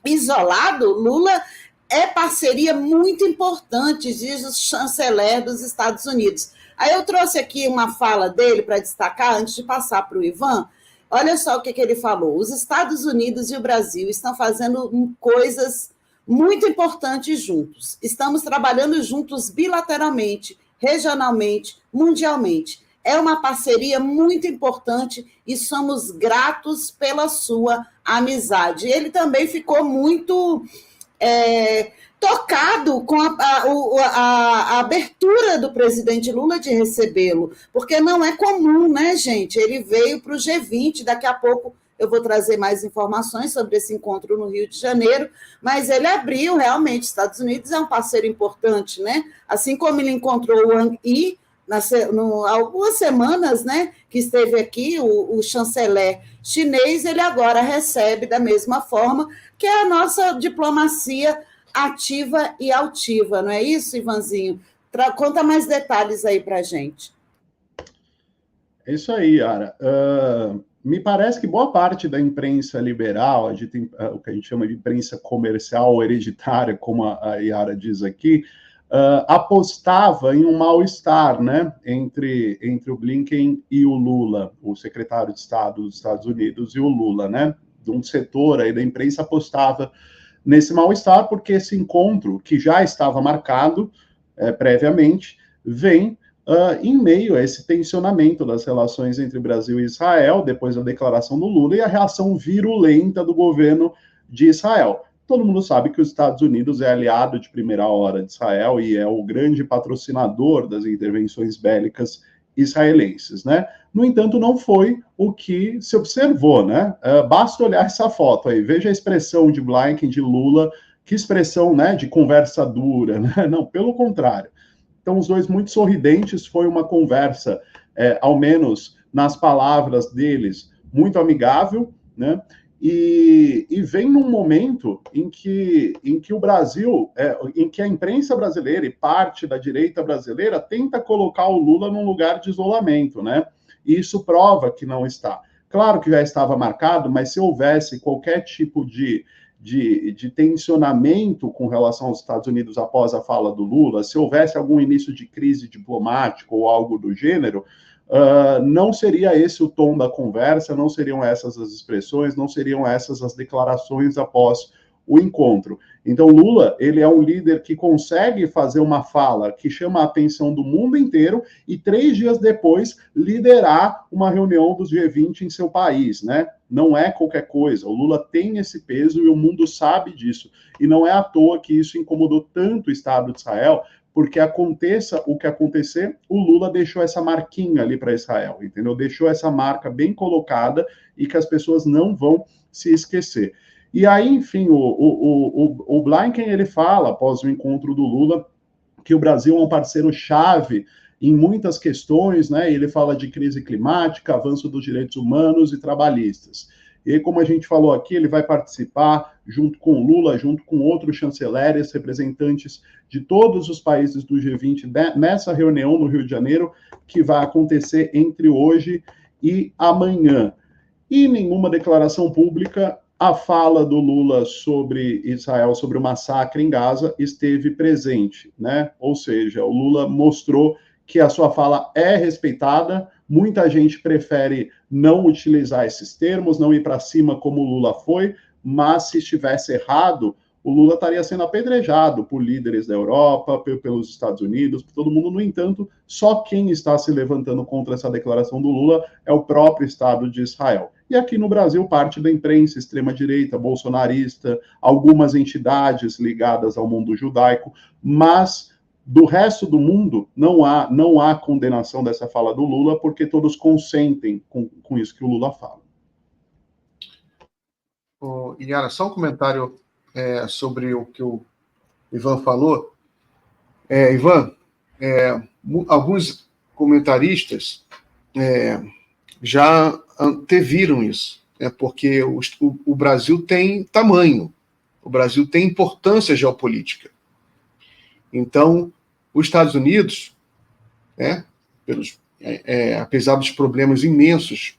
isolado, Lula é parceria muito importante, diz o chanceler dos Estados Unidos. Aí eu trouxe aqui uma fala dele para destacar, antes de passar para o Ivan. Olha só o que ele falou. Os Estados Unidos e o Brasil estão fazendo coisas muito importantes juntos. Estamos trabalhando juntos bilateralmente, regionalmente, mundialmente. É uma parceria muito importante e somos gratos pela sua amizade. Ele também ficou muito tocado com a abertura do presidente Lula de recebê-lo, porque não é comum, né, gente? Ele veio para o G20, daqui a pouco eu vou trazer mais informações sobre esse encontro no Rio de Janeiro, mas ele abriu realmente, Estados Unidos é um parceiro importante, né? Assim como ele encontrou o Wang Yi, algumas semanas, né, que esteve aqui, o chanceler chinês, ele agora recebe da mesma forma, que é a nossa diplomacia ativa e altiva, não é isso, Ivanzinho? Conta mais detalhes aí para a gente. É isso aí, Yara. Me parece que boa parte da imprensa liberal, o que a gente chama de imprensa comercial ou hereditária, como a Yara diz aqui, apostava em um mal-estar, né, entre o Blinken e o Lula, o secretário de Estado dos Estados Unidos e o Lula, né? De um setor aí da imprensa apostava nesse mal-estar, porque esse encontro, que já estava marcado previamente, vem em meio a esse tensionamento das relações entre Brasil e Israel, depois da declaração do Lula, e a reação virulenta do governo de Israel. Todo mundo sabe que os Estados Unidos é aliado de primeira hora de Israel e é o grande patrocinador das intervenções bélicas israelenses, né? No entanto, não foi o que se observou, né? Basta olhar essa foto aí, veja a expressão de Blinken, de Lula, que expressão, né, de conversa dura, né? Não, pelo contrário. Então, os dois muito sorridentes, foi uma conversa, ao menos nas palavras deles, muito amigável, né? E vem num momento em que o Brasil, em que a imprensa brasileira e parte da direita brasileira tenta colocar o Lula num lugar de isolamento, né? E isso prova que não está. Claro que já estava marcado, mas se houvesse qualquer tipo de tensionamento com relação aos Estados Unidos após a fala do Lula, se houvesse algum início de crise diplomática ou algo do gênero, não seria esse o tom da conversa, não seriam essas as expressões, não seriam essas as declarações após o encontro. Então, Lula, ele é um líder que consegue fazer uma fala que chama a atenção do mundo inteiro e 3 dias depois liderar uma reunião dos G20 em seu país, né? Não é qualquer coisa. O Lula tem esse peso e o mundo sabe disso. E não é à toa que isso incomodou tanto o Estado de Israel, porque aconteça o que acontecer, o Lula deixou essa marquinha ali para Israel, entendeu? Deixou essa marca bem colocada e que as pessoas não vão se esquecer. E aí, enfim, o Blinken, ele fala, após o encontro do Lula, que o Brasil é um parceiro-chave em muitas questões, né? Ele fala de crise climática, avanço dos direitos humanos e trabalhistas. E como a gente falou aqui, ele vai participar junto com o Lula, junto com outros chanceleres, representantes de todos os países do G20, nessa reunião no Rio de Janeiro, que vai acontecer entre hoje e amanhã. E nenhuma declaração pública, a fala do Lula sobre Israel, sobre o massacre em Gaza, esteve presente, né? Ou seja, o Lula mostrou que a sua fala é respeitada, muita gente prefere não utilizar esses termos, não ir para cima como o Lula foi, mas se estivesse errado, o Lula estaria sendo apedrejado por líderes da Europa, pelos Estados Unidos, por todo mundo. No entanto, só quem está se levantando contra essa declaração do Lula é o próprio Estado de Israel. E aqui no Brasil, parte da imprensa extrema-direita, bolsonarista, algumas entidades ligadas ao mundo judaico, mas do resto do mundo não há condenação dessa fala do Lula, porque todos consentem com isso que o Lula fala. Yara, só um comentário sobre o que o Ivan falou. Ivan, alguns comentaristas já anteviram isso, porque o Brasil tem tamanho, o Brasil tem importância geopolítica. Então, os Estados Unidos, apesar dos problemas imensos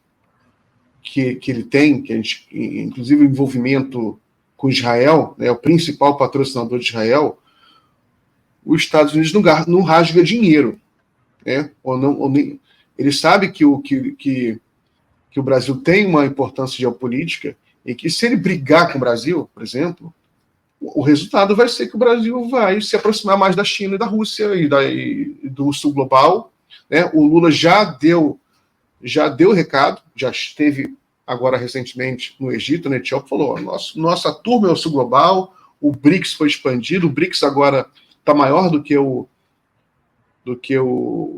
que ele tem, inclusive o envolvimento com Israel, né, o principal patrocinador de Israel, os Estados Unidos não rasga dinheiro, né? Ele sabe que o Brasil tem uma importância geopolítica e que se ele brigar com o Brasil, por exemplo, o resultado vai ser que o Brasil vai se aproximar mais da China e da Rússia e do sul global, né? O Lula já deu recado, já esteve agora recentemente no Egito, na Etiópia, falou: nossa turma é o sul global, o BRICS foi expandido, o BRICS agora está maior do que o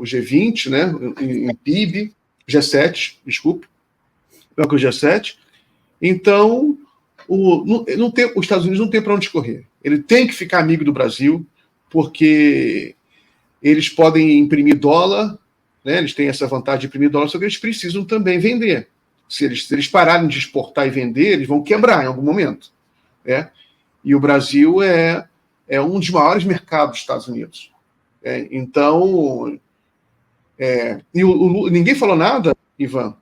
G20, né, em PIB, G7, desculpe, maior que o G7. Então, os Estados Unidos não tem para onde correr. Ele tem que ficar amigo do Brasil, porque eles podem imprimir dólar, né, eles têm essa vantagem de imprimir dólar, só que eles precisam também vender. Se eles pararem de exportar e vender, eles vão quebrar em algum momento. Né? E o Brasil é um dos maiores mercados dos Estados Unidos. Então, ninguém falou nada, Ivan,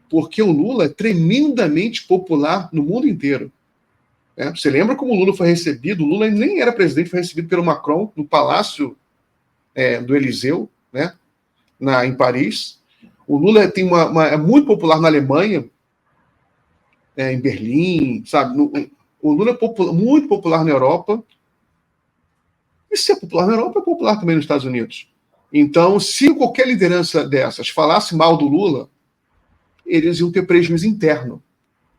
porque o Lula é tremendamente popular no mundo inteiro. Você lembra como o Lula foi recebido? O Lula nem era presidente, foi recebido pelo Macron no Palácio do Eliseu, né, em Paris. O Lula é muito popular na Alemanha, em Berlim, sabe? O Lula é muito popular na Europa. E se é popular na Europa, é popular também nos Estados Unidos. Então, se qualquer liderança dessas falasse mal do Lula, eles iam ter prejuízo interno.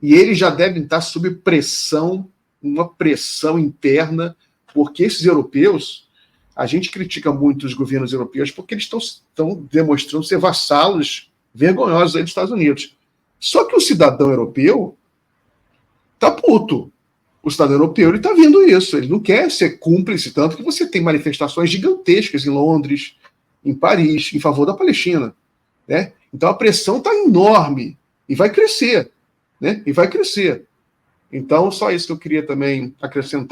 E eles já devem estar sob pressão, uma pressão interna, porque esses europeus, a gente critica muito os governos europeus porque eles estão demonstrando ser vassalos vergonhosos aí dos Estados Unidos. Só que o cidadão europeu está puto. O cidadão europeu está vendo isso, ele não quer ser cúmplice, tanto que você tem manifestações gigantescas em Londres, em Paris, em favor da Palestina. Né? Então a pressão está enorme e vai crescer. Né? E vai crescer. Então, só isso que eu queria também acrescentar.